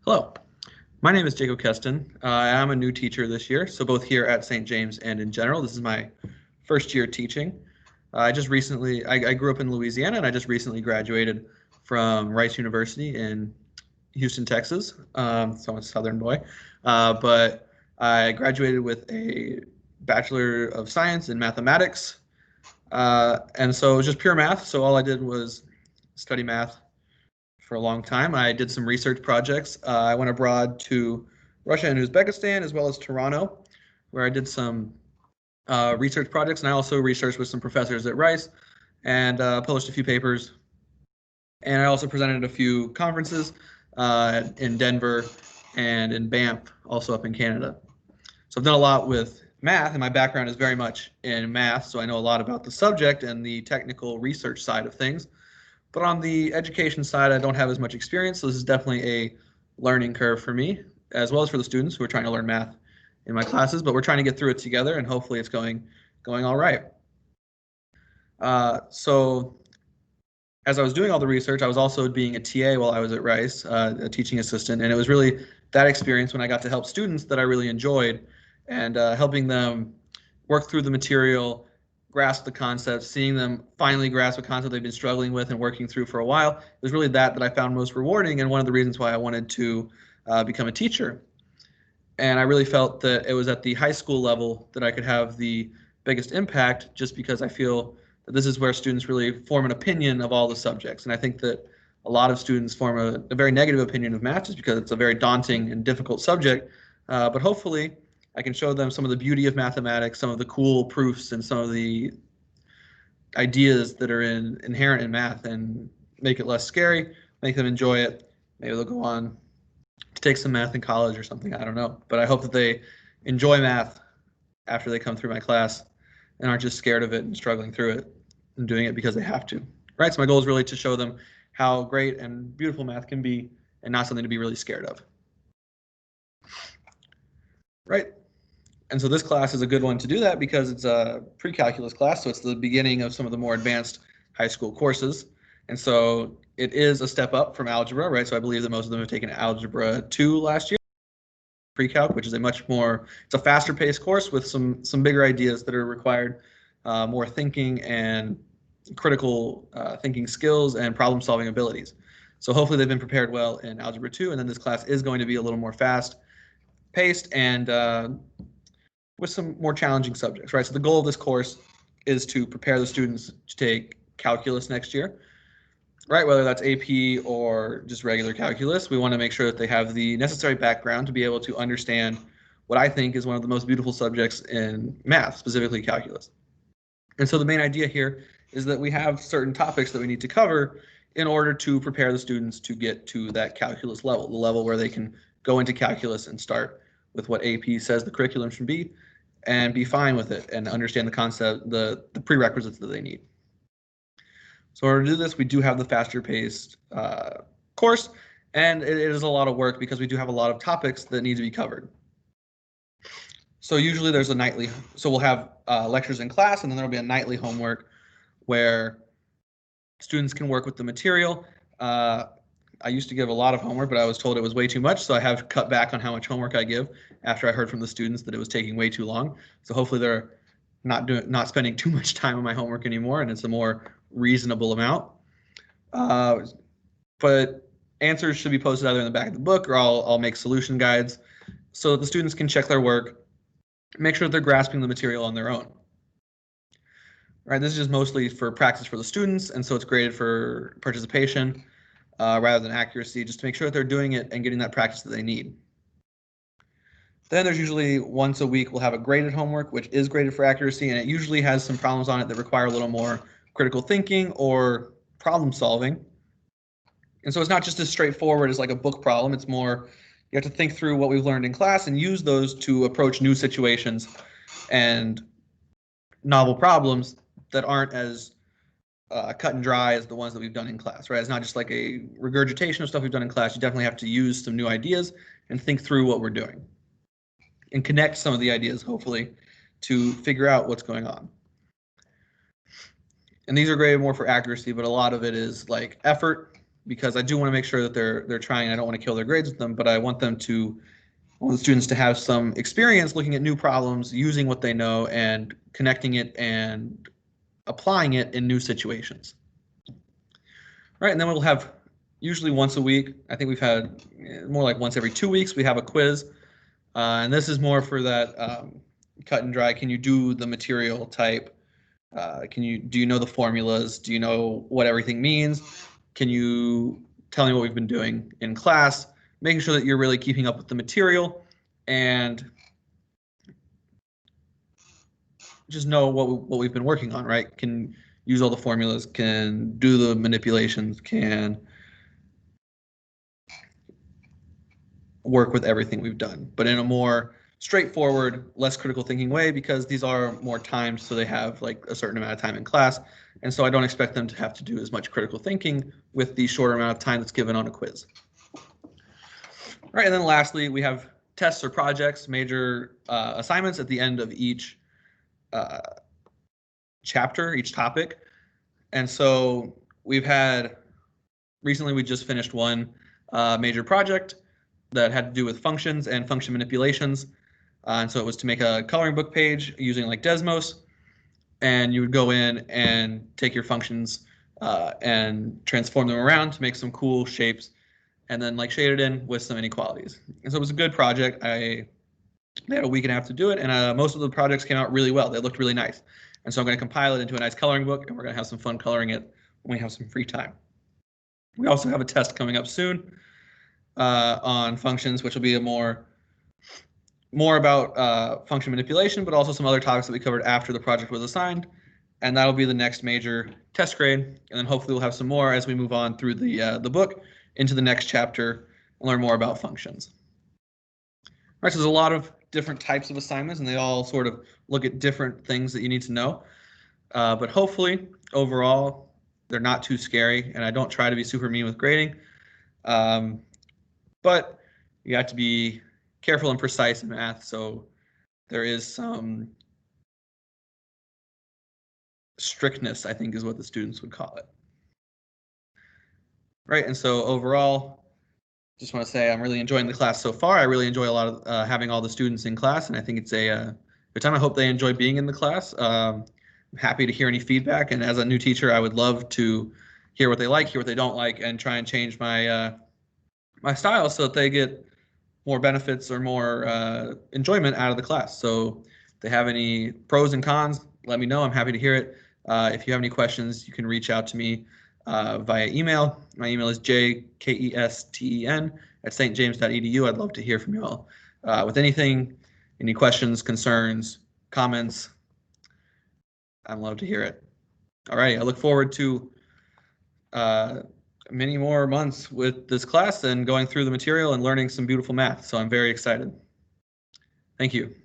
Hello, my name is Jacob Kesten. I'm a new teacher this year, so both here at St. James and in general. This is my first year teaching. I grew up in Louisiana and I just recently graduated from Rice University in Houston, Texas. So I'm a Southern boy. But I graduated with a Bachelor of Science in Mathematics. And so it was just pure math. So all I did was study math for a long time. I did some research projects. I went abroad to Russia and Uzbekistan, as well as Toronto, where I did some research projects. And I also researched with some professors at Rice and published a few papers. And I also presented at a few conferences in Denver and in Banff, also up in Canada. So I've done a lot with math, and my background is very much in math, so I know a lot about the subject and the technical research side of things. But on the education side, I don't have as much experience, so this is definitely a learning curve for me, as well as for the students who are trying to learn math in my classes. But we're trying to get through it together, and hopefully it's going all right. So as I was doing all the research, I was also being a TA while I was at Rice, a teaching assistant, and it was really that experience when I got to help students that I really enjoyed, and helping them work through the material, grasp the concepts, seeing them finally grasp a concept they've been struggling with and working through for a while. It was really that I found most rewarding, and one of the reasons why I wanted to become a teacher. And I really felt that it was at the high school level that I could have the biggest impact, just because I feel that this is where students really form an opinion of all the subjects. And I think that a lot of students form a very negative opinion of math just because it's a very daunting and difficult subject. But hopefully I can show them some of the beauty of mathematics, some of the cool proofs, and some of the ideas that are inherent in math, and make it less scary, make them enjoy it. Maybe they'll go on to take some math in college or something. I don't know. But I hope that they enjoy math after they come through my class and aren't just scared of it and struggling through it and doing it because they have to. Right? So my goal is really to show them how great and beautiful math can be, and not something to be really scared of. Right? And so this class is a good one to do that because it's a pre-calculus class, so it's the beginning of some of the more advanced high school courses. And so it is a step up from algebra, right? So I believe that most of them have taken Algebra 2 last year, pre-calc, which is it's a faster paced course with some bigger ideas that are required, more thinking and critical thinking skills and problem solving abilities. So hopefully they've been prepared well in Algebra 2, and then this class is going to be a little more fast paced and with some more challenging subjects, right? So the goal of this course is to prepare the students to take calculus next year, right? Whether that's AP or just regular calculus, we want to make sure that they have the necessary background to be able to understand what I think is one of the most beautiful subjects in math, specifically calculus. And so the main idea here is that we have certain topics that we need to cover in order to prepare the students to get to that calculus level, the level where they can go into calculus and start with what AP says the curriculum should be, and be fine with it and understand the concept, the prerequisites that they need. So in order to do this, we do have the faster paced course, and it is a lot of work because we do have a lot of topics that need to be covered. So usually there's we'll have lectures in class, and then there'll be a nightly homework where students can work with the material. I used to give a lot of homework, but I was told it was way too much, so I have cut back on how much homework I give after I heard from the students that it was taking way too long. So hopefully they're not spending too much time on my homework anymore, and it's a more reasonable amount. But answers should be posted either in the back of the book, or I'll make solution guides so that the students can check their work, make sure that they're grasping the material on their own. All right, this is just mostly for practice for the students, and so it's graded for participation rather than accuracy, just to make sure that they're doing it and getting that practice that they need. Then there's usually once a week we'll have a graded homework, which is graded for accuracy, and it usually has some problems on it that require a little more critical thinking or problem solving. And so it's not just as straightforward as like a book problem. It's more, you have to think through what we've learned in class and use those to approach new situations and novel problems that aren't as cut and dry as the ones that we've done in class, right? It's not just like a regurgitation of stuff we've done in class. You definitely have to use some new ideas and think through what we're doing and connect some of the ideas, hopefully, to figure out what's going on. And these are graded more for accuracy, but a lot of it is like effort because I do want to make sure that they're trying. I don't want to kill their grades with them, but I want the students to have some experience looking at new problems, using what they know, and connecting it and applying it in new situations. Right, and then we'll have usually once a week. I think we've had more like once every 2 weeks. We have a quiz, and this is more for that cut and dry. Can you do the material type? Do you know the formulas? Do you know what everything means? Can you tell me what we've been doing in class? Making sure that you're really keeping up with the material and just know what we've been working on, right? Can use all the formulas, can do the manipulations, can work with everything we've done, but in a more straightforward, less critical thinking way, because these are more timed, so they have like a certain amount of time in class. And so I don't expect them to have to do as much critical thinking with the shorter amount of time that's given on a quiz. All right, and then lastly, we have tests or projects, major assignments at the end of each chapter, each topic. And so recently we just finished one major project that had to do with functions and function manipulations. And so it was to make a coloring book page using like Desmos. And you would go in and take your functions and transform them around to make some cool shapes, and then like shade it in with some inequalities. And so it was a good project. They had a week and a half to do it, and most of the projects came out really well. They looked really nice. And so I'm going to compile it into a nice coloring book, and we're going to have some fun coloring it when we have some free time. We also have a test coming up soon on functions, which will be more about function manipulation, but also some other topics that we covered after the project was assigned. And that'll be the next major test grade. And then hopefully we'll have some more as we move on through the book into the next chapter and learn more about functions. All right, so there's a lot of different types of assignments, and they all sort of look at different things that you need to know. But hopefully, overall, they're not too scary, and I don't try to be super mean with grading. But you have to be careful and precise in math, so there is some strictness, I think is what the students would call it. Right, and so overall, just want to say I'm really enjoying the class so far. I really enjoy a lot of having all the students in class, and I think it's a good time. I hope they enjoy being in the class. I'm happy to hear any feedback, and as a new teacher, I would love to hear what they like, hear what they don't like, and try and change my my style so that they get more benefits or more enjoyment out of the class. So if they have any pros and cons, let me know. I'm happy to hear it. If you have any questions, you can reach out to me via email. My email is jkesten@stjames.edu. I'd love to hear from you all with anything, any questions, concerns, comments. I'd love to hear it. All right, I look forward to many more months with this class and going through the material and learning some beautiful math. So I'm very excited. Thank you.